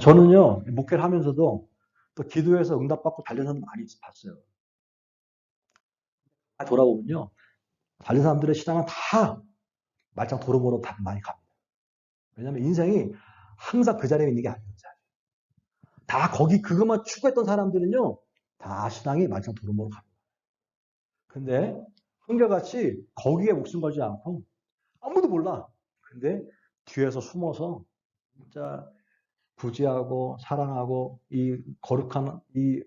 저는요 목회를 하면서도 또 기도해서 응답받고 달린 사람 많이 봤어요. 돌아보면요 달린 사람들의 신앙은 다 말짱 도루묵으로 다 많이 갑니다. 왜냐하면 인생이 항상 그 자리에 있는 게 아니에요. 다 거기 그것만 추구했던 사람들은요 다 신앙이 말짱 도루묵으로 갑니다. 근데 한결같이 거기에 목숨 걸지 않고 아무도 몰라. 근데 뒤에서 숨어서 진짜 구제하고 사랑하고 이 거룩한 이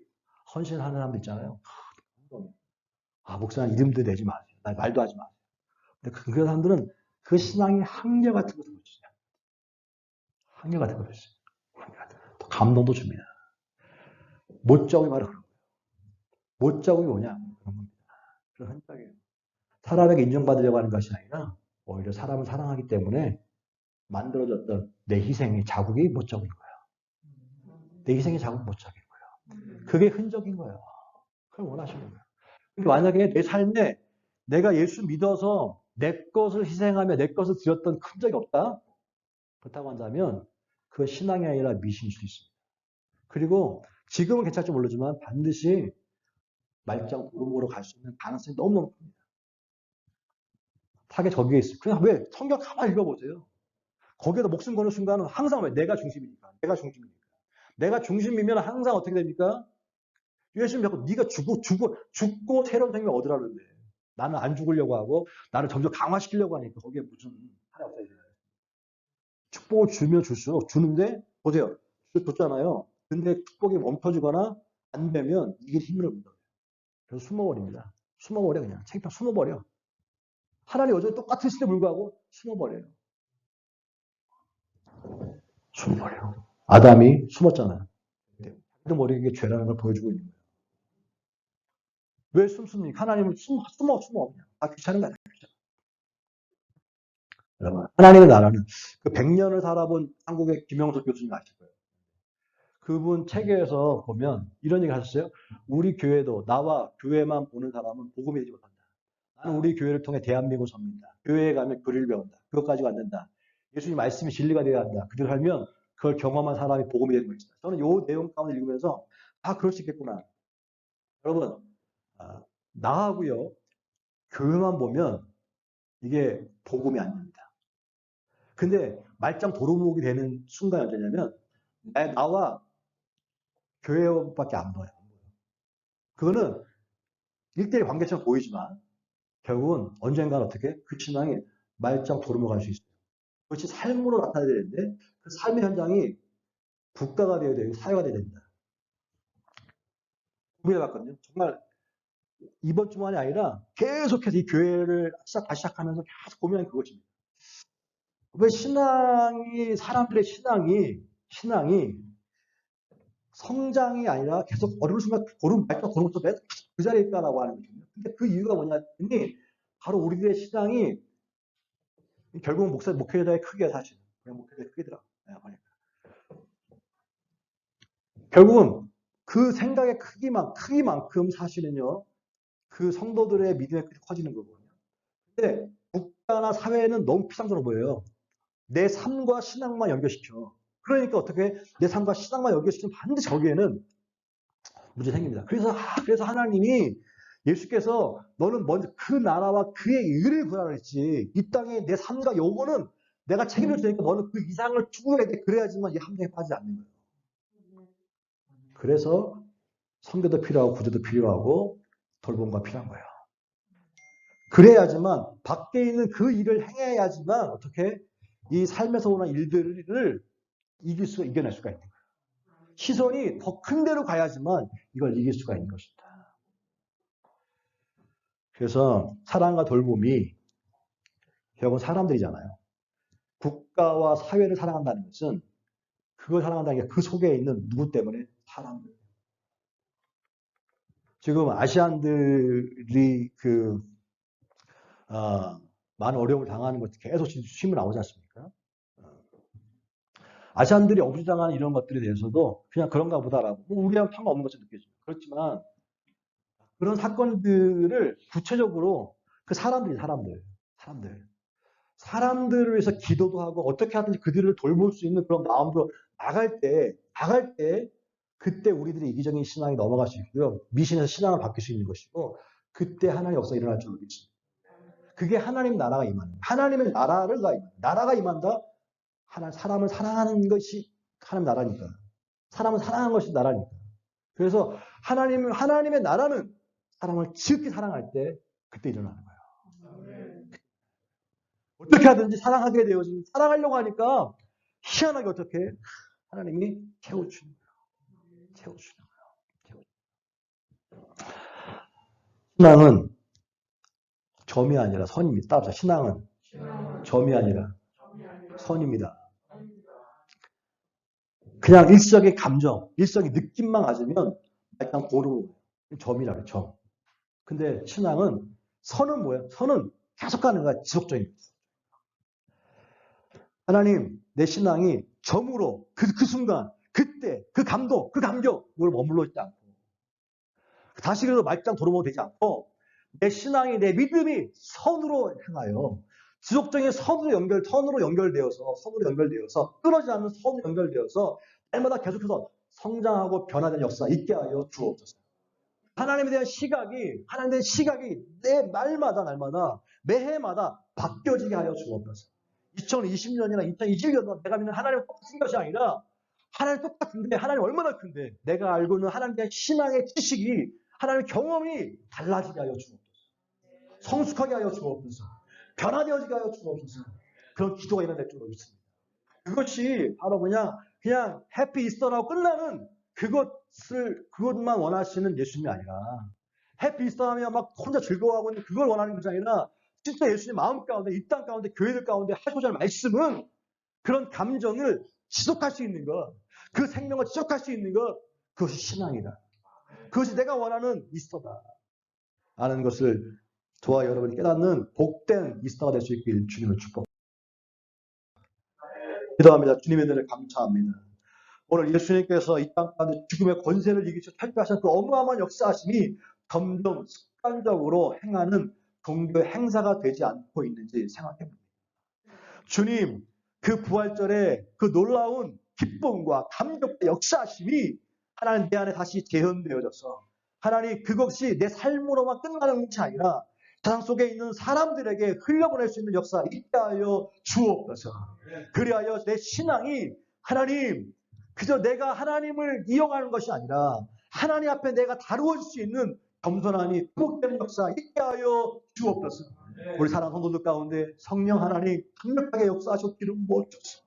헌신하는 사람들 있잖아요. 목사님 이름도 내지 마세요. 말도 하지 마세요. 근데 그 사람들은 그 신앙이 한결 같은 것을 보여주죠. 한결 같은 것을 보여주죠. 또 감동도 줍니다. 못자국이 바로 그런 거예요. 못자국이 뭐냐? 그런 겁니다. 그런 흔적이에요. 사람에게 인정받으려고 하는 것이 아니라 오히려 사람을 사랑하기 때문에 만들어졌던 내 희생의 자국이 못자국인 거예요. 내 희생의 자국이 못자국인 거예요. 그게 흔적인 거예요. 그걸 원하시는 거예요. 근데 만약에 내 삶에 내가 예수 믿어서 내 것을 희생하며 내 것을 드렸던 흔적이 없다? 그렇다고 한다면 그 신앙이 아니라 미신일 수도 있습니다. 그리고 지금은 괜찮을지 모르지만 반드시 말짱 도루묵으로 갈 수 있는 가능성이 너무너무 큽니다. 타겟 저기에 있어요. 그냥 왜? 성경 가만히 읽어보세요. 거기에다 목숨 거는 순간은 항상 왜? 내가 중심이니까. 내가 중심이니까. 내가 중심이면 항상 어떻게 됩니까? 예수님 자꾸 네가 죽고 새로운 생명 얻으라는데 나는 안 죽으려고 하고 나를 점점 강화시키려고 하니까 거기에 무슨 하나 없어야 돼요. 축복을 주면 줄수록 주는데 보세요. 줬잖아요. 근데 축복이 멈춰지거나 안 되면 이게 힘을 얻어요. 그래서 숨어버립니다. 숨어버려 그냥. 창피하 숨어버려. 하나님 여전히 똑같으신데 불구하고 숨어버려요. 숨어버려. 아담이 숨었잖아요. 자기도 모르게 죄라는 걸 보여주고 있는 거예요. 왜 숨습니까? 하나님은 숨어. 그냥. 귀찮은 거야. 여러분, 하나님의 나라는 그 100년을 살아본 한국의 김영석 교수님 아실 거예요. 그분 책에서 보면 이런 얘기 하셨어요. 우리 교회도 나와 교회만 보는 사람은 복음이 되지 못한다. 나는 우리 교회를 통해 대한민국을 섭니다. 교회에 가면 교리를 배운다. 그것 가지고 안 된다. 예수님 말씀이 진리가 되어야 한다. 그대로 살면 그걸 경험한 사람이 복음이 되는 것이다. 저는 이 내용 가운데 읽으면서 그럴 수 있겠구나. 여러분, 나하고요 교회만 보면 이게 복음이 안 됩니다. 근데 말짱 도루묵이 되는 순간이 언제냐면 나와 교회밖에 안 보여요. 그거는 1대1 관계처럼 보이지만 결국은 언젠가는 어떻게 그 신앙이 말짱 도루묵 갈 수 있어요. 그것이 삶으로 나타나야 되는데 그 삶의 현장이 국가가 되어야 되고 사회가 되어야 됩니다. 고민해봤거든요. 정말 이번 주만이 아니라 계속해서 이 교회를 다시 시작하면서 계속 고민한 그것입니다. 왜 사람들의 신앙이 성장이 아니라 계속 어느 순간 말과 걸음부터 계속 그 자리에 있다라고 하는 거거든요. 근데 그 이유가 뭐냐니 바로 우리들의 신앙이 결국은 목회자의 크기야 사실. 그냥 목회자의 크기더라. 보니까. 결국은 그 생각의 크기만큼 사실은요. 그 성도들의 믿음의 크기 커지는 거거든요. 근데 국가나 사회는 너무 피상적으로 보여요. 내 삶과 신앙만 연결시켜. 그러니까 어떻게 내 삶과 신앙만 연결시키면 반드시 거기에는 문제 생깁니다. 그래서 하나님이 예수께서 너는 먼저 그 나라와 그의 의를 구하라 했지. 이 땅에 내 삶과 요거는 내가 책임을 지니까 너는 그 이상을 추구해야 돼. 그래야지만 이 함정에 빠지지 않는 거예요. 그래서 선교도 필요하고 구제도 필요하고 돌봄과 필요한 거예요. 그래야지만 밖에 있는 그 일을 행해야지만 어떻게 이 삶에서 오는 일들을 이겨낼 수가 있는 거예요. 시선이 더 큰 데로 가야지만 이걸 이길 수가 있는 것입니다. 그래서 사랑과 돌봄이 결국은 사람들이잖아요. 국가와 사회를 사랑한다는 것은 그걸 사랑한다는 게 그 속에 있는 누구 때문에? 사람들. 지금 아시안들이 많은 어려움을 당하는 것도 계속 신문 나오지 않습니까? 아시안들이 억지당하는 이런 것들에 대해서도 그냥 그런가 보다라고 우리랑 상관없는 것처럼 느껴져요. 그렇지만 그런 사건들을 구체적으로 그 사람들을 위해서 기도도 하고 어떻게 하든지 그들을 돌볼 수 있는 그런 마음으로 나갈 때 그때 우리들의 이기적인 신앙이 넘어갈 수 있고요. 미신에서 신앙을 바뀔 수 있는 것이고 그때 하나님의 역사가 일어날 줄 믿습니다. 그게 하나님 나라가 임하는 거예요. 하나님의 나라가 임한다. 사람을 사랑하는 것이 하나님 나라니까. 사람을 사랑하는 것이 나라니까. 그래서 하나님의 나라는 사람을 지극히 사랑할 때 그때 일어나는 거예요. 어떻게 하든지 사랑하게 되어지면 사랑하려고 하니까 희한하게 어떻게 하나님이 채워주는 거예요. 신앙은 점이 아니라 선입니다. 따라서 신앙은 점이 아니라 선입니다. 그냥 일시적인 감정, 일시적인 느낌만 가지면 일단 고르고 점이라고 점. 근데 신앙은 선은 뭐예요? 선은 계속 가는 거야. 지속적인 거야. 하나님, 내 신앙이 점으로 그 순간, 그때, 그 감동, 그 감격, 그걸 머물러 있지 않고 다시 그래도 말짱 돌아보면 되지 않고 내 신앙이, 내 믿음이 선으로 향하여 지속적인 선으로 연결되어서 끊어지지 않는 선으로 연결되어서 날마다 계속해서 성장하고 변화되는 역사 있게 하여 주옵소서. 하나님에 대한 시각이 내 날마다 매해마다 바뀌어지게 하여 주옵소서. 2020년이나 2021년도 내가 믿는 하나님 똑같은 것이 아니라 하나님 똑같은데 하나님 얼마나 큰데 내가 알고 있는 하나님에 대한 신앙의 지식이 하나님의 경험이 달라지게 하여 주옵소서. 성숙하게 하여 주옵소서. 변화되어지게 하여 주옵소서. 그런 기도가 일어날 줄로 믿습니다. 그것이 바로 그냥 해피 이스터라고 끝나는 그것만 원하시는 예수님이 아니라 해피 이스터 하면 막 혼자 즐거워하고 있는 그걸 원하는 것이 아니라 진짜 예수님 마음 가운데 이 땅 가운데 교회들 가운데 하시고자 하는 말씀은 그런 감정을 지속할 수 있는 것, 그 생명을 지속할 수 있는 것, 그것이 신앙이다. 그것이 내가 원하는 이스터다. 라는 것을 저와 여러분이 깨닫는 복된 이스터가 될 수 있길 주님을 축복합니다. 기도합니다. 주님의 은혜를 감사합니다. 오늘 예수님께서 이 땅 가운데 죽음의 권세를 이기시고 탈피하신 그 어마어마한 역사하심이 점점 습관적으로 행하는 종교 행사가 되지 않고 있는지 생각해봅니다. 주님, 그 부활절에 그 놀라운 기쁨과 감격과 역사하심이 하나님 내 안에 다시 재현되어져서 하나님 그것이 내 삶으로만 끝나는 것이 아니라 세상 속에 있는 사람들에게 흘려보낼 수 있는 역사 있게 하여 주옵소서. 그리하여 내 신앙이 하나님 그저 내가 하나님을 이용하는 것이 아니라 하나님 앞에 내가 다루어질 수 있는 겸손함이 회복되는 역사 있게 하여 주옵소서. 우리 사랑하는 성도들 가운데 성령 하나님 강력하게 역사하셨기를 모셔서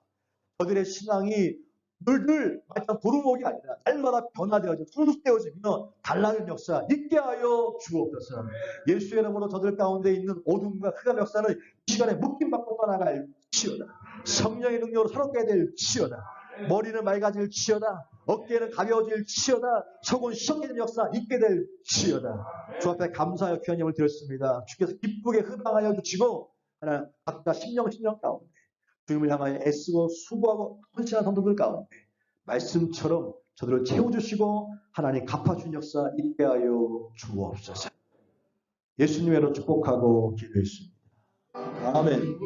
저들의 신앙이 늘 도루묵이 아니라 날마다 변화되어져 성숙되어지며 달라진 역사 있게 하여 주옵소서. 예수의 이름으로 저들 가운데 있는 어둠과 흑암 역사를 이 시간에 묶임받고 떠나갈 치유다. 성령의 능력으로 새롭게 될지어다. 머리는 맑아질지어다. 어깨는 가벼워질지어다. 속은 시원해지는 역사 있게 될지어다. 주 앞에 감사하여 귀한 예물 드렸습니다. 주께서 기쁘게 흠방하여 주시고 하나 각자 심령 가운데 주님을 향하여 애쓰고 수고하고 헌신한 성도들 가운데 말씀처럼 저들을 채워주시고 하나님 갚아준 역사 있게 하여 주옵소서. 예수님으로 축복하고 기도했습니다. 아멘.